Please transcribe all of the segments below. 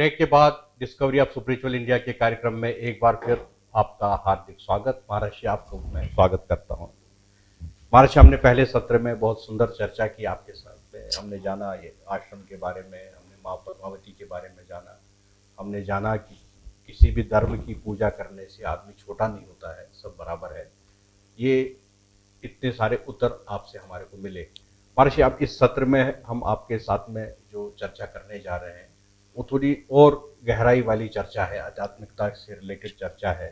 Break के बाद discovery of spiritual India के कार्यक्रम में एक बार फिर आपका हार्दिक स्वागत। महर्षि, आपको मैं स्वागत करता हूँ। महर्षि, हमने पहले सत्र में बहुत सुंदर चर्चा की आपके साथ में। हमने जाना ये आश्रम के बारे में, हमने माँ पद्मावती के बारे में जाना। हमने जाना कि किसी भी धर्म की पूजा करने से आदमी छोटा नहीं होता है, सब बराबर है। ये इतने सारे उत्तर आपसे हमारे को मिले। महर्षि, अब इस सत्र में हम आपके साथ में जो चर्चा करने जा रहे हैं वो थोड़ी और गहराई वाली चर्चा है, आध्यात्मिकता से रिलेटेड चर्चा है।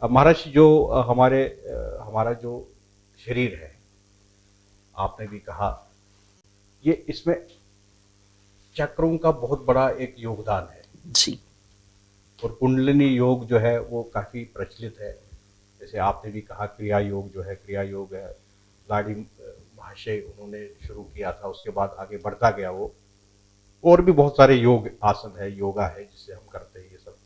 अब महर्षि, जो हमारा जो शरीर है, आपने भी कहा, ये इसमें चक्रों का बहुत बड़ा एक योगदान है जी। और कुंडलिनी योग जो है वो काफ़ी प्रचलित है। जैसे आपने भी कहा क्रिया योग जो है, क्रिया योग है, लाड़ी महाशय उन्होंने शुरू किया था, उसके बाद आगे बढ़ता गया वो। और भी बहुत सारे योग आसन है, योगा है जिससे हम करते हैं ये सब।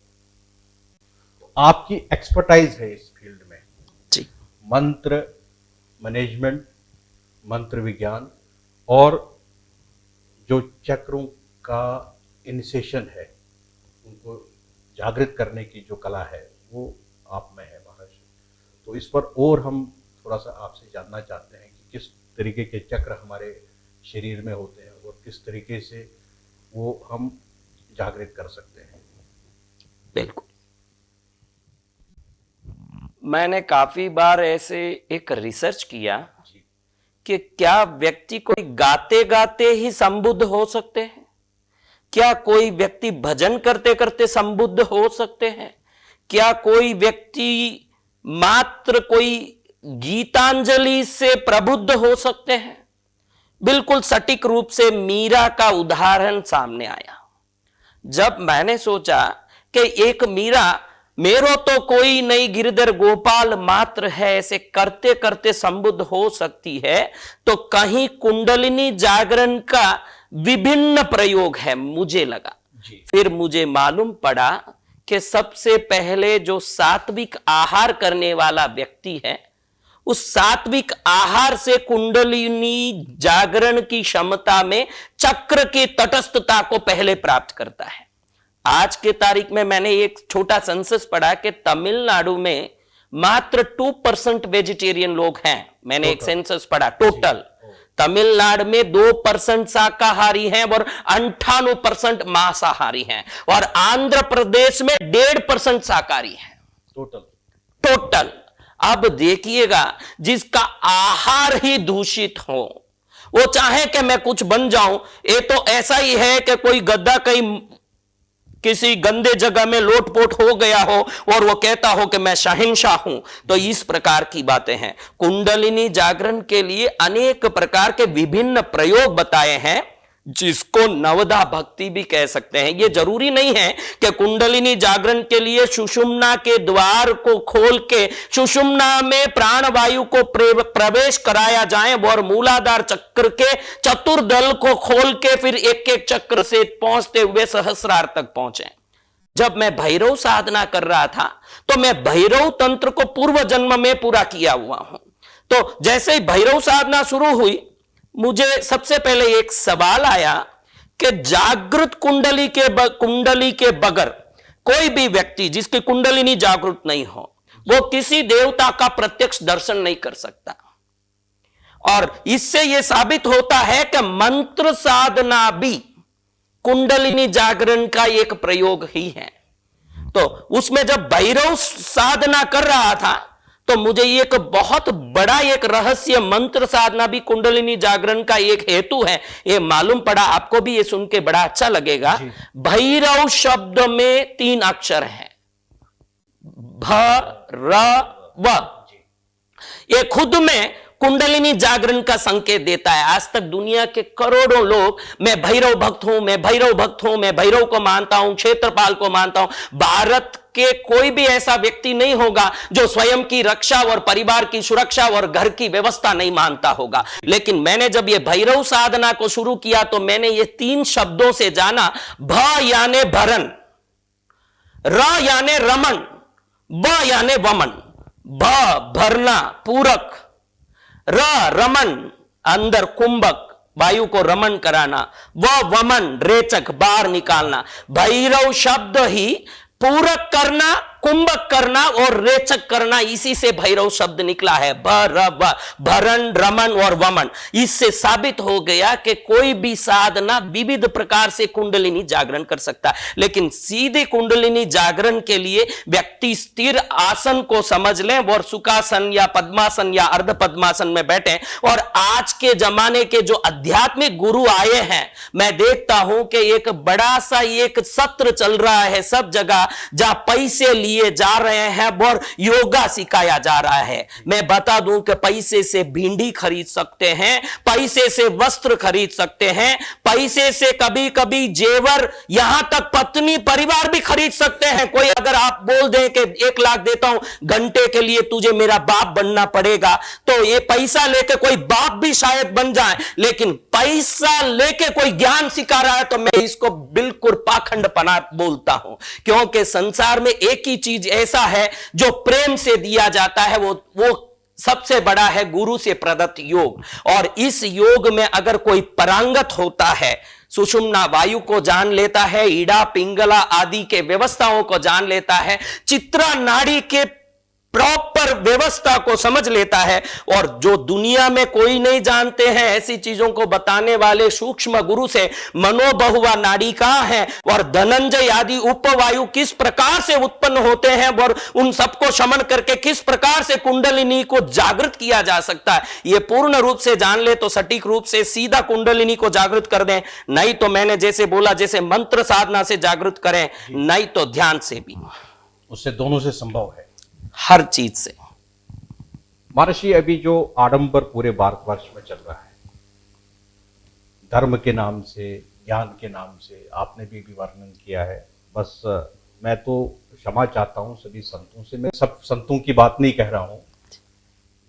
तो आपकी एक्सपर्टाइज है इस फील्ड में जी। मंत्र मैनेजमेंट, मंत्र विज्ञान और जो चक्रों का इनिशिएशन है, उनको जागृत करने की जो कला है वो आप में है महर्षि। तो इस पर और हम थोड़ा सा आपसे जानना चाहते हैं कि किस तरीके के चक्र हमारे शरीर में होते हैं और किस तरीके से वो हम जागृत कर सकते हैं। बिल्कुल, मैंने काफी बार ऐसे एक रिसर्च किया कि क्या व्यक्ति कोई गाते गाते ही संबुद्ध हो सकते हैं, क्या कोई व्यक्ति भजन करते करते संबुद्ध हो सकते हैं, क्या कोई व्यक्ति मात्र कोई गीतांजलि से प्रबुद्ध हो सकते हैं। बिल्कुल सटीक रूप से मीरा का उदाहरण सामने आया। जब मैंने सोचा कि एक मीरा मेरो तो कोई नहीं गिरधर गोपाल मात्र है, ऐसे करते करते संबुद्ध हो सकती है, तो कहीं कुंडलिनी जागरण का विभिन्न प्रयोग है, मुझे लगा। फिर मुझे मालूम पड़ा कि सबसे पहले जो सात्विक आहार करने वाला व्यक्ति है, उस सात्विक आहार से कुंडलिनी जागरण की क्षमता में चक्र की तटस्थता को पहले प्राप्त करता है। आज के तारीख में मैंने एक छोटा सेंसस पढ़ा कि तमिलनाडु में मात्र 2% वेजिटेरियन लोग हैं। मैंने एक सेंसस पढ़ा टोटल। तमिलनाडु में 2% शाकाहारी हैं और 98% मांसाहारी हैं, और आंध्र प्रदेश में 1.5% शाकाहारी हैं टोटल। अब देखिएगा, जिसका आहार ही दूषित हो, वो चाहे कि मैं कुछ बन जाऊं, ये तो ऐसा ही है कि कोई गद्दा कहीं किसी गंदे जगह में लोटपोट हो गया हो और वो कहता हो कि मैं शहंशाह हूं। तो इस प्रकार की बातें हैं। कुंडलिनी जागरण के लिए अनेक प्रकार के विभिन्न प्रयोग बताए हैं, जिसको नवदा भक्ति भी कह सकते हैं। ये जरूरी नहीं है कि कुंडलिनी जागरण के लिए सुषुम्ना के द्वार को खोल के सुषुम्ना में प्राणवायु को प्रवेश कराया जाए और मूलाधार चक्र के चतुर्दल को खोल के फिर एक एक चक्र से पहुंचते हुए सहस्रार तक पहुंचे। जब मैं भैरव साधना कर रहा था तो मैं भैरव तंत्र को पूर्व जन्म में पूरा किया हुआ हूं। तो जैसे ही भैरव साधना शुरू हुई, मुझे सबसे पहले एक सवाल आया कि जागृत कुंडली के बगैर कोई भी व्यक्ति जिसकी कुंडलिनी जागृत नहीं हो, वो किसी देवता का प्रत्यक्ष दर्शन नहीं कर सकता। और इससे यह साबित होता है कि मंत्र साधना भी कुंडलिनी जागरण का एक प्रयोग ही है। तो उसमें जब भैरव साधना कर रहा था तो मुझे एक बहुत बड़ा एक रहस्य, मंत्र साधना भी कुंडलिनी जागरण का एक हेतु है, ये मालूम पड़ा। आपको भी ये सुन के बड़ा अच्छा लगेगा। भैरव शब्द में 3 अक्षर हैं, भ र व। ये खुद में कुंडलिनी जागरण का संकेत देता है। आज तक दुनिया के करोड़ों लोग मैं भैरव भक्त हूं, मैं भैरव भक्त हूं, मैं भैरव को मानता हूं, क्षेत्रपाल को मानता हूं। भारत के कोई भी ऐसा व्यक्ति नहीं होगा जो स्वयं की रक्षा और परिवार की सुरक्षा और घर की व्यवस्था नहीं मानता होगा। लेकिन मैंने जब ये भैरव साधना को शुरू किया तो मैंने ये 3 शब्दों से जाना। भ यानी भरन, र यानी रमन, व यानी वमन। भ भरना पूरक, र रमन अंदर कुंभक, वायु को रमण कराना, वह वमन रेचक बाहर निकालना। भैरव शब्द ही पूरक करना, कुंभक करना और रेचक करना, इसी से भैरव शब्द निकला है। भरण, रमन और वमन। इससे साबित हो गया कि कोई भी साधना विविध प्रकार से कुंडलिनी जागरण कर सकता है, लेकिन सीधे कुंडलिनी जागरण के लिए व्यक्ति स्थिर आसन को समझ लें और सुखासन या पद्मासन या अर्ध पद्मासन में बैठे। और आज के जमाने के जो आध्यात्मिक गुरु आए हैं, मैं देखता हूं कि एक बड़ा सा एक सत्र चल रहा है सब जगह, जहां पैसे लिए जा रहे हैं और योगा सिखाया जा रहा है। मैं बता दूं कि पैसे से भिंडी खरीद सकते हैं, पैसे से वस्त्र खरीद सकते हैं, पैसे से कभी कभी जेवर, यहां तक पत्नी परिवार भी खरीद सकते हैं। कोई अगर आप बोल दें कि 1 लाख देता हूं घंटे के लिए, तुझे मेरा बाप बनना पड़ेगा, तो ये पैसा लेके कोई बाप भी शायद बन जाए, लेकिन पैसा लेके कोई ज्ञान सिखा रहा है तो मैं इसको बिल्कुल पाखंडपना बोलता हूं। क्योंकि संसार में एक ही चीज ऐसा है जो प्रेम से दिया जाता है, वो सबसे बड़ा है गुरु से प्रदत्त योग। और इस योग में अगर कोई परांगत होता है, सुषुम्ना वायु को जान लेता है, ईड़ा पिंगला आदि के व्यवस्थाओं को जान लेता है, चित्रा नाड़ी के प्रॉपर व्यवस्था को समझ लेता है, और जो दुनिया में कोई नहीं जानते हैं ऐसी चीजों को बताने वाले सूक्ष्म गुरु से मनोबहुआ नाड़ी कहां है और धनंजय आदि उपवायु किस प्रकार से उत्पन्न होते हैं और उन सबको शमन करके किस प्रकार से कुंडलिनी को जागृत किया जा सकता है, ये पूर्ण रूप से जान ले तो सटीक रूप से सीधा कुंडलिनी को जागृत कर दें। नहीं तो मैंने जैसे बोला, जैसे मंत्र साधना से जागृत करें, नहीं तो ध्यान से भी, उससे दोनों से संभव है, हर चीज से। महर्षि, अभी जो आडंबर पूरे भारतवर्ष में चल रहा है, धर्म के नाम से, ज्ञान के नाम से, आपने भी वर्णन किया है। बस मैं तो क्षमा चाहता हूं सभी संतों से, मैं सब संतों की बात नहीं कह रहा हूं,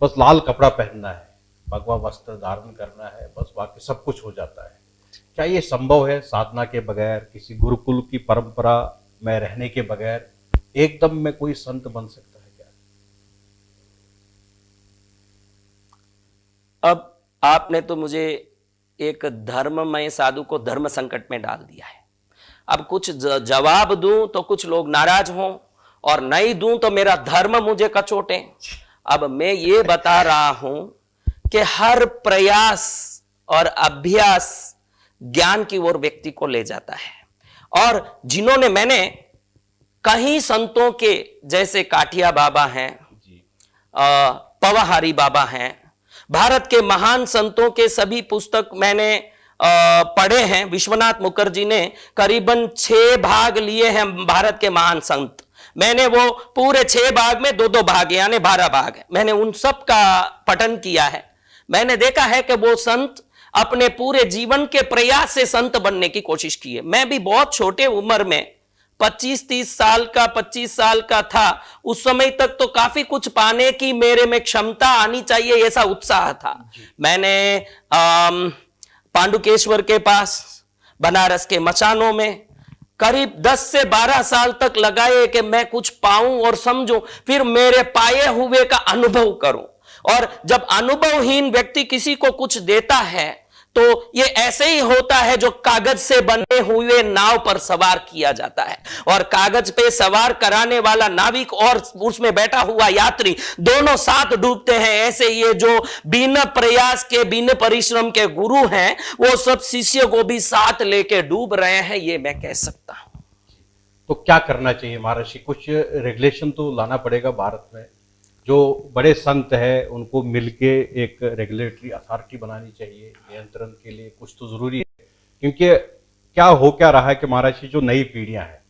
बस लाल कपड़ा पहनना है, भगवा वस्त्र धारण करना है, बस बाकी सब कुछ हो जाता है। क्या ये संभव है साधना के बगैर, किसी गुरुकुल की परंपरा में रहने के बगैर एकदम में कोई संत बन सकता है क्या? अब आपने तो मुझे एक धर्ममय साधु को धर्म संकट में डाल दिया है। अब कुछ जवाब दूं तो कुछ लोग नाराज हों, और नहीं दूं तो मेरा धर्म मुझे कचोटे। अब मैं ये बता रहा हूं कि हर प्रयास और अभ्यास ज्ञान की ओर व्यक्ति को ले जाता है। और जिन्होंने, मैंने कहीं संतों के, जैसे काठिया बाबा हैं, पवाहारी बाबा हैं, भारत के महान संतों के सभी पुस्तक मैंने पढ़े हैं। विश्वनाथ मुखर्जी ने करीबन 6 भाग लिए हैं भारत के महान संत। मैंने वो पूरे 6 भाग में 2-2 भाग यानी 12 भाग है, मैंने उन सब का पठन किया है। मैंने देखा है कि वो संत अपने पूरे जीवन के प्रयास से संत बनने की कोशिश की है। मैं भी बहुत छोटे उम्र में 25-30 साल का था, उस समय तक तो काफी कुछ पाने की मेरे में क्षमता आनी चाहिए, ऐसा उत्साह था। मैंने पांडुकेश्वर के पास, बनारस के मचानों में करीब 10 से 12 साल तक लगाए कि मैं कुछ पाऊं और समझूं, फिर मेरे पाए हुए का अनुभव करूं। और जब अनुभवहीन व्यक्ति किसी को कुछ देता है तो ये ऐसे ही होता है जो कागज से बने हुए नाव पर सवार किया जाता है, और कागज पे सवार कराने वाला नाविक और उसमें बैठा हुआ यात्री दोनों साथ डूबते हैं। ऐसे ये जो बिना प्रयास के, बिना परिश्रम के गुरु हैं, वो सब शिष्य को भी साथ लेके डूब रहे हैं, ये मैं कह सकता हूं। तो क्या करना चाहिए महर्षि? कुछ रेगुलेशन तो लाना पड़ेगा भारत में, जो बड़े संत हैं उनको मिलके एक रेगुलेटरी अथॉरिटी बनानी चाहिए नियंत्रण के लिए, कुछ तो जरूरी है। क्योंकि क्या रहा है कि महर्षि, जो नई पीढ़ियां हैं,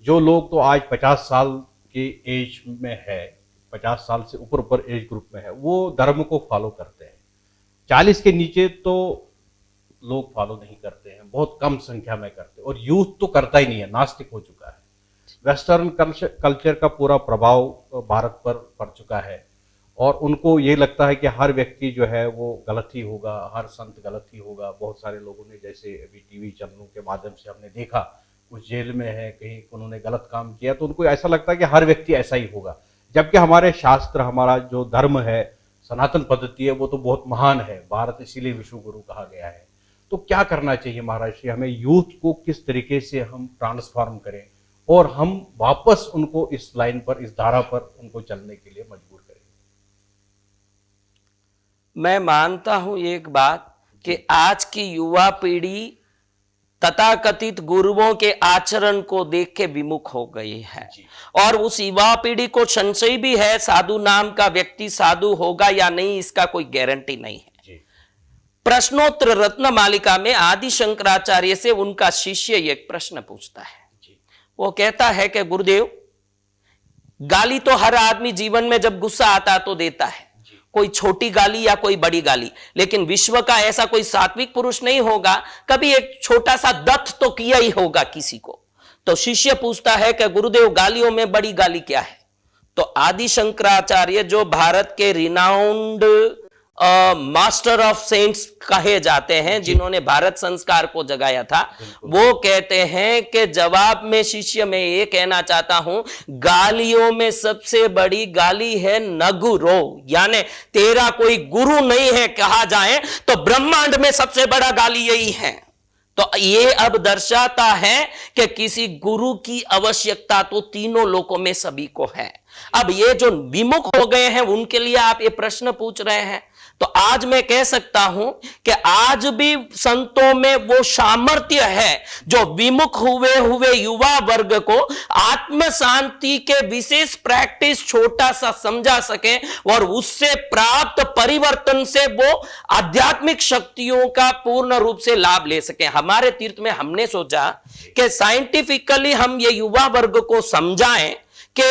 जो लोग तो आज 50 साल के एज में है, 50 साल से ऊपर एज ग्रुप में है, वो धर्म को फॉलो करते हैं। 40 के नीचे तो लोग फॉलो नहीं करते हैं, बहुत कम संख्या में करते हैं, और यूथ तो करता ही नहीं है, नास्तिक हो चुका है। वेस्टर्न कल्चर का पूरा प्रभाव भारत पर पड़ चुका है, और उनको ये लगता है कि हर व्यक्ति जो है वो गलत ही होगा, हर संत गलत ही होगा। बहुत सारे लोगों ने, जैसे अभी टीवी चैनलों के माध्यम से हमने देखा, कुछ जेल में है, कहीं उन्होंने गलत काम किया, तो उनको ऐसा लगता है कि हर व्यक्ति ऐसा ही होगा। जबकि हमारे शास्त्र, हमारा जो धर्म है, सनातन पद्धति है, वो तो बहुत महान है। भारत इसीलिए विश्व गुरु कहा गया है। तो क्या करना चाहिए महाराज जी, हमें यूथ को किस तरीके से हम ट्रांसफॉर्म करें और हम वापस उनको इस लाइन पर, इस धारा पर उनको चलने के लिए मजबूर करें? मैं मानता हूं एक बात कि आज की युवा पीढ़ी तथाकथित गुरुओं के आचरण को देख के विमुख हो गई है और उस युवा पीढ़ी को संशय भी है साधु नाम का व्यक्ति साधु होगा या नहीं, इसका कोई गारंटी नहीं है। प्रश्नोत्तर रत्न मालिका में आदि शंकराचार्य से उनका शिष्य एक प्रश्न पूछता है। वो कहता है कि गुरुदेव, गाली तो हर आदमी जीवन में जब गुस्सा आता तो देता है, कोई छोटी गाली या कोई बड़ी गाली, लेकिन विश्व का ऐसा कोई सात्विक पुरुष नहीं होगा कभी एक छोटा सा दत्त तो किया ही होगा किसी को। तो शिष्य पूछता है कि गुरुदेव, गालियों में बड़ी गाली क्या है? तो आदि शंकराचार्य जो भारत के रिनाउंड मास्टर ऑफ सेंट्स कहे जाते हैं, जिन्होंने भारत संस्कार को जगाया था, वो कहते हैं कि जवाब में शिष्य में ये कहना चाहता हूं, गालियों में सबसे बड़ी गाली है नगुरो, यानी तेरा कोई गुरु नहीं है कहा जाए तो ब्रह्मांड में सबसे बड़ा गाली यही है। तो ये अब दर्शाता है कि किसी गुरु की आवश्यकता तो तीनों लोकों में सभी को है। अब ये जो विमुख हो गए हैं उनके लिए आप ये प्रश्न पूछ रहे हैं, तो आज मैं कह सकता हूं कि आज भी संतों में वो सामर्थ्य है जो विमुख हुए हुए युवा वर्ग को आत्म शांति के विशेष प्रैक्टिस छोटा सा समझा सके और उससे प्राप्त परिवर्तन से वो आध्यात्मिक शक्तियों का पूर्ण रूप से लाभ ले सके। हमारे तीर्थ में हमने सोचा कि साइंटिफिकली हम ये युवा वर्ग को समझाएं कि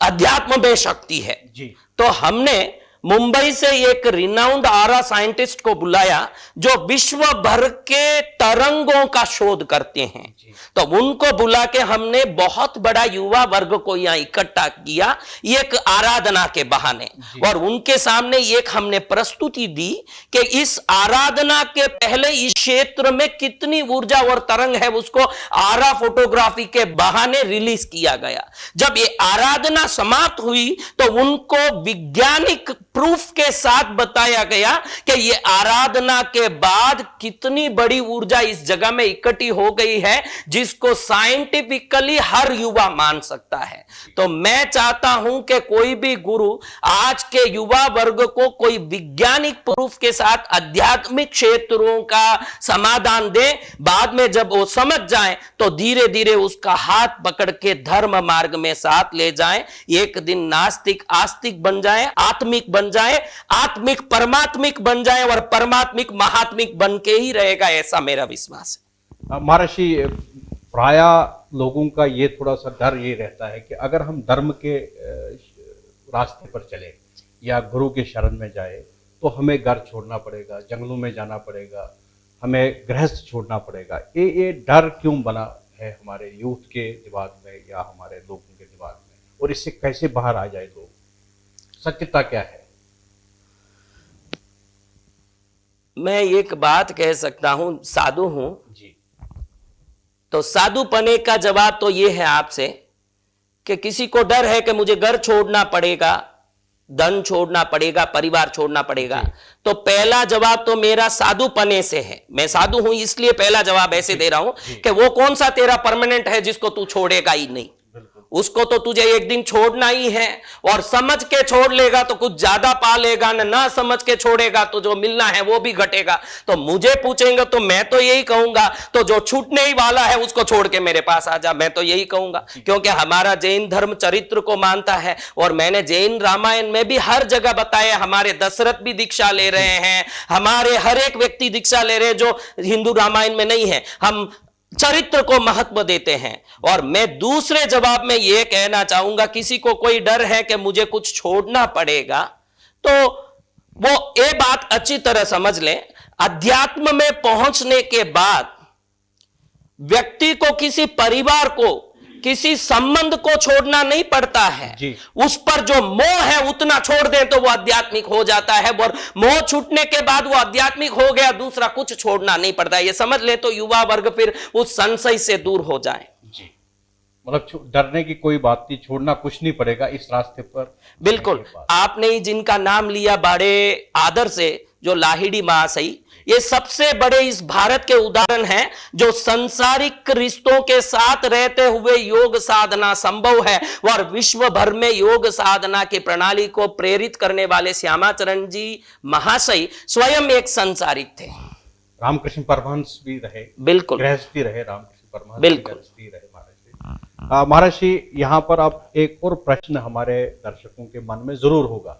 अध्यात्म में शक्ति है जी। तो हमने मुंबई से एक रिनाउंड आरा साइंटिस्ट को बुलाया जो विश्व भर के तरंगों का शोध करते हैं। तो उनको बुला के हमने बहुत बड़ा युवा वर्ग को यहां इकट्ठा किया एक आराधना के बहाने, और उनके सामने एक हमने प्रस्तुति दी कि इस आराधना के पहले इस क्षेत्र में कितनी ऊर्जा और तरंग है, उसको आरा फोटोग्राफी के बहाने रिलीज किया गया। जब ये आराधना समाप्त हुई तो उनको वैज्ञानिक प्रूफ के साथ बताया गया कि ये आराधना के बाद कितनी बड़ी ऊर्जा इस जगह में इकट्ठी हो गई है जिसको साइंटिफिकली हर युवा मान सकता है। तो मैं चाहता हूं कि कोई भी गुरु आज के युवा वर्ग को कोई वैज्ञानिक प्रूफ के साथ आध्यात्मिक क्षेत्रों का समाधान दे, बाद में जब वो समझ जाए तो धीरे धीरे उसका हाथ पकड़ के धर्म मार्ग में साथ ले जाए। एक दिन नास्तिक आस्तिक बन जाए, आत्मिक बन जाए, आत्मिक परमात्मिक बन जाए और परमात्मिक महात्मिक बन के ही रहेगा, ऐसा मेरा विश्वास है। महर्षि, प्राय लोगों का ये थोड़ा सा डर ये रहता है कि अगर हम धर्म के रास्ते पर चले या गुरु के शरण में जाए तो हमें घर छोड़ना पड़ेगा, जंगलों में जाना पड़ेगा, हमें गृहस्थ छोड़ना पड़ेगा। ये डर क्यों बना है हमारे यूथ के दिमाग में या हमारे लोगों के दिमाग में, और इससे कैसे बाहर आ जाए लोग? सत्यता क्या है? मैं एक बात कह सकता हूं, साधु हूं जी, तो साधु पने का जवाब तो यह है आपसे कि किसी को डर है कि मुझे घर छोड़ना पड़ेगा, धन छोड़ना पड़ेगा, परिवार छोड़ना पड़ेगा, तो पहला जवाब तो मेरा साधु पने से है। मैं साधु हूं इसलिए पहला जवाब ऐसे दे रहा हूं कि वो कौन सा तेरा परमानेंट है जिसको तू छोड़ेगा ही नहीं, उसको तो तुझे एक दिन छोड़ना ही है, और समझ के छोड़ लेगा तो कुछ ज्यादा पा लेगा, ना समझ के छोड़ेगा तो जो मिलना है वो भी घटेगा। तो मुझे पूछेंगे तो मैं तो यही कहूंगा, तो जो छूटने ही वाला है उसको छोड़ के मेरे पास आ जा, मैं तो यही कहूंगा, क्योंकि हमारा जैन धर्म चरित्र को मानता है। और मैंने जैन रामायण में भी हर जगह बताया, हमारे दशरथ भी दीक्षा ले रहे हैं, हमारे हर एक व्यक्ति दीक्षा ले रहे हैं जो हिंदू रामायण में नहीं है। हम चरित्र को महत्व देते हैं। और मैं दूसरे जवाब में यह कहना चाहूंगा, किसी को कोई डर है कि मुझे कुछ छोड़ना पड़ेगा, तो वो ये बात अच्छी तरह समझ लें, अध्यात्म में पहुंचने के बाद व्यक्ति को किसी परिवार को, किसी संबंध को छोड़ना नहीं पड़ता है जी। उस पर जो मोह है उतना छोड़ दें तो वो आध्यात्मिक हो जाता है, और मोह छूटने के बाद वो आध्यात्मिक हो गया, दूसरा कुछ छोड़ना नहीं पड़ता है। ये समझ ले तो युवा वर्ग फिर उस संशय से दूर हो जाए जी। मतलब डरने की कोई बात नहीं, छोड़ना कुछ नहीं पड़ेगा इस रास्ते पर। बिल्कुल, आपने जिनका नाम लिया बड़े आदर से, जो लाहिड़ी महाशयी, ये सबसे बड़े इस भारत के उदाहरण हैं जो संसारिक रिश्तों के साथ रहते हुए योग साधना संभव है। और विश्व भर में योग साधना की प्रणाली को प्रेरित करने वाले श्यामाचरण जी महाशय स्वयं एक संसारिक थे। रामकृष्ण परमहंस भी रहे, बिल्कुल गृहस्थी रहे, रामकृष्ण परमहंस बिल्कुल। गृहस्थी रहे महाराज। महाराज यहाँ पर अब एक और प्रश्न हमारे दर्शकों के मन में जरूर होगा।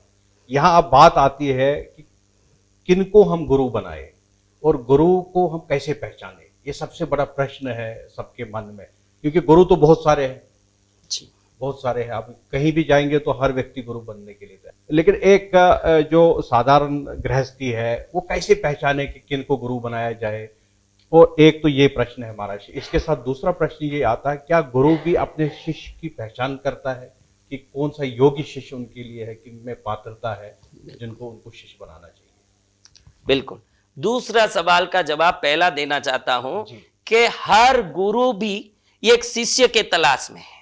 यहाँ अब बात आती है कि किनको हम गुरु बनाए और गुरु को हम कैसे पहचाने। ये सबसे बड़ा प्रश्न है सबके मन में, क्योंकि गुरु तो बहुत सारे हैं जी, बहुत सारे हैं। आप कहीं भी जाएंगे तो हर व्यक्ति गुरु बनने के लिए तैयार, लेकिन एक जो साधारण गृहस्थी है वो कैसे पहचाने कि किनको गुरु बनाया जाए। और एक तो ये प्रश्न है महाराज। इसके साथ दूसरा प्रश्न ये आता है, क्या गुरु भी अपने शिष्य की पहचान करता है कि कौन सा योग्य शिष्य उनके लिए है, कि उनमें पात्रता है जिनको उनको शिष्य बनाना चाहिए। बिल्कुल। दूसरा सवाल का जवाब पहला देना चाहता हूं जी। कि हर गुरु भी एक शिष्य के तलाश में है।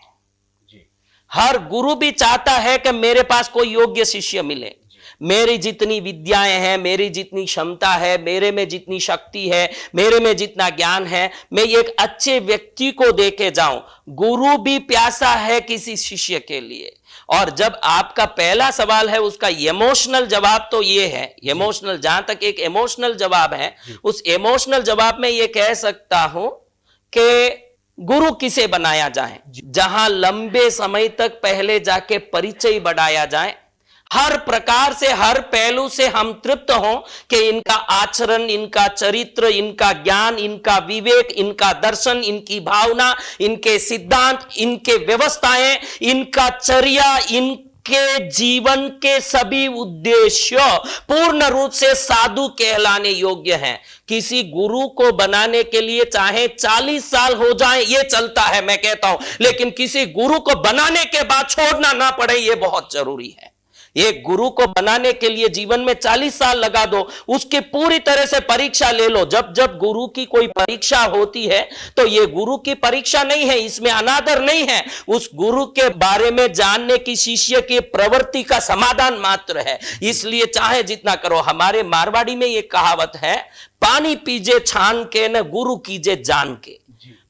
जी हर गुरु भी चाहता है कि मेरे पास कोई योग्य शिष्य मिले। मेरी जितनी विद्याएं हैं, मेरी जितनी क्षमता है, मेरे में जितनी शक्ति है, मेरे में जितना ज्ञान है, मैं एक अच्छे व्यक्ति को देके जाऊं। गुरु भी प्यासा है किसी शिष्य के लिए। और जब आपका पहला सवाल है उसका इमोशनल जवाब तो ये है, इमोशनल, जहां तक एक इमोशनल जवाब है, उस इमोशनल जवाब में ये कह सकता हूं कि गुरु किसे बनाया जाए, जहां लंबे समय तक पहले जाके परिचय बढ़ाया जाए, हर प्रकार से, हर पहलू से हम तृप्त हों कि इनका आचरण, इनका चरित्र, इनका ज्ञान, इनका विवेक, इनका दर्शन, इनकी भावना, इनके सिद्धांत, इनके व्यवस्थाएं, इनका चर्या, इनके जीवन के सभी उद्देश्य पूर्ण रूप से साधु कहलाने योग्य हैं। किसी गुरु को बनाने के लिए चाहे 40 साल हो जाए ये चलता है, मैं कहता हूं, लेकिन किसी गुरु को बनाने के बाद छोड़ना ना पड़े ये बहुत जरूरी है। एक गुरु को बनाने के लिए जीवन में 40 साल लगा दो, उसकी पूरी तरह से परीक्षा ले लो। जब जब गुरु की कोई परीक्षा होती है तो ये गुरु की परीक्षा नहीं है, इसमें अनादर नहीं है, उस गुरु के बारे में जानने की शिष्य की प्रवृत्ति का समाधान मात्र है। इसलिए चाहे जितना करो। हमारे मारवाड़ी में ये कहावत है, पानी पीजे छान के न गुरु कीजे जान के।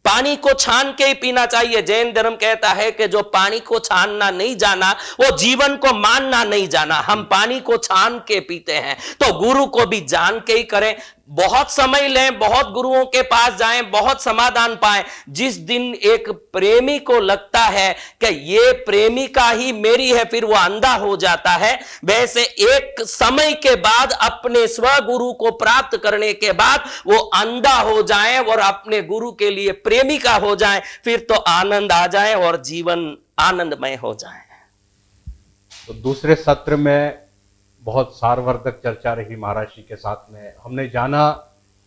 पानी को छान के ही पीना चाहिए। जैन धर्म कहता है कि जो पानी को छानना नहीं जाना वो जीवन को मानना नहीं जाना। हम पानी को छान के पीते हैं, तो गुरु को भी जान के ही करें। बहुत समय लें, बहुत गुरुओं के पास जाएं, बहुत समाधान पाएं। जिस दिन एक प्रेमी को लगता है कि ये प्रेमिका ही मेरी है, फिर वो अंधा हो जाता है। वैसे एक समय के बाद अपने स्वगुरु को प्राप्त करने के बाद वो अंधा हो जाए और अपने गुरु के लिए प्रेमिका हो जाए, फिर तो आनंद आ जाए और जीवन आनंदमय हो जाए। तो दूसरे सत्र में बहुत सारवर्धक चर्चा रही महाराज जी के साथ में। हमने जाना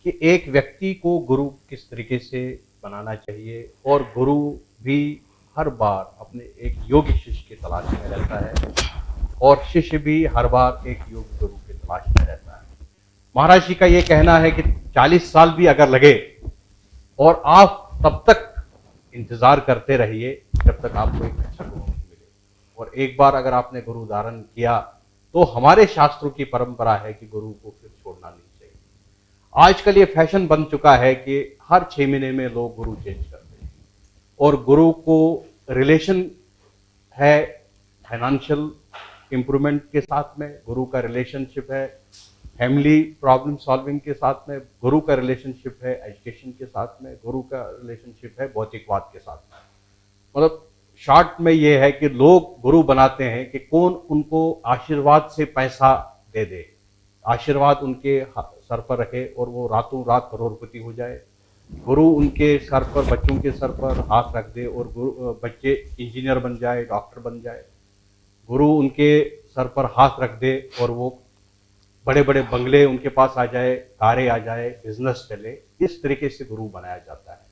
कि एक व्यक्ति को गुरु किस तरीके से बनाना चाहिए, और गुरु भी हर बार अपने एक योग्य शिष्य की तलाश में रहता है, और शिष्य भी हर बार एक योग्य गुरु की तलाश में रहता है। महाराज जी का ये कहना है कि 40 साल भी अगर लगे और आप तब तक इंतजार करते रहिए जब तक आपको एक अच्छा गुरु नहीं मिले। और एक बार अगर आपने गुरु धारण किया तो हमारे शास्त्रों की परंपरा है कि गुरु को फिर छोड़ना नहीं चाहिए। आजकल ये फैशन बन चुका है कि हर 6 महीने में लोग गुरु चेंज करते हैं, और गुरु को रिलेशन है फाइनेंशियल इंप्रूवमेंट के साथ में, गुरु का रिलेशनशिप है फैमिली प्रॉब्लम सॉल्विंग के साथ में, गुरु का रिलेशनशिप है एजुकेशन के साथ में, गुरु का रिलेशनशिप है भौतिकवाद के साथ में। मतलब शॉर्ट में ये है कि लोग गुरु बनाते हैं कि कौन उनको आशीर्वाद से पैसा दे दे, आशीर्वाद उनके सर पर रखे और वो रातों रात करोड़पति हो जाए। गुरु उनके सर पर, बच्चों के सर पर हाथ रख दे और बच्चे इंजीनियर बन जाए, डॉक्टर बन जाए। गुरु उनके सर पर हाथ रख दे और वो बड़े बड़े बंगले उनके पास आ जाए, कारें आ जाए, बिजनेस चले। इस तरीके से गुरु बनाया जाता है।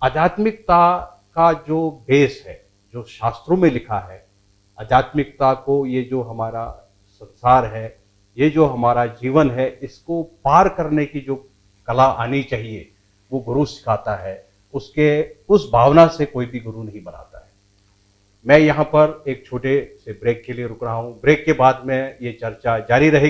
आध्यात्मिकता का जो बेस है, जो शास्त्रों में लिखा है, आध्यात्मिकता को, ये जो हमारा संसार है, ये जो हमारा जीवन है, इसको पार करने की जो कला आनी चाहिए वो गुरु सिखाता है। उसके उस भावना से कोई भी गुरु नहीं बनाता है। मैं यहाँ पर एक छोटे से ब्रेक के लिए रुक रहा हूँ। ब्रेक के बाद में ये चर्चा जारी रहेगी।